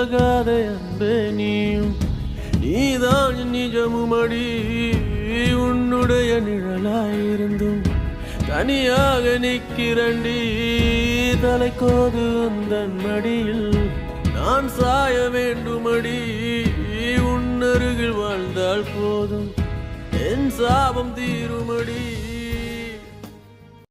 விலகாத அன்பே நீயும் நீதான் நிஜமுமடி உன்னுடைய நிழலாயிருந்தும் தனியாக நிற்கிறண்டி தலைக்கோது உந்தன் மடியில் நான் சாய வேண்டுமடி உன்னருகில் வாழ்ந்தால் போதும் என் சாபம் தீருமடி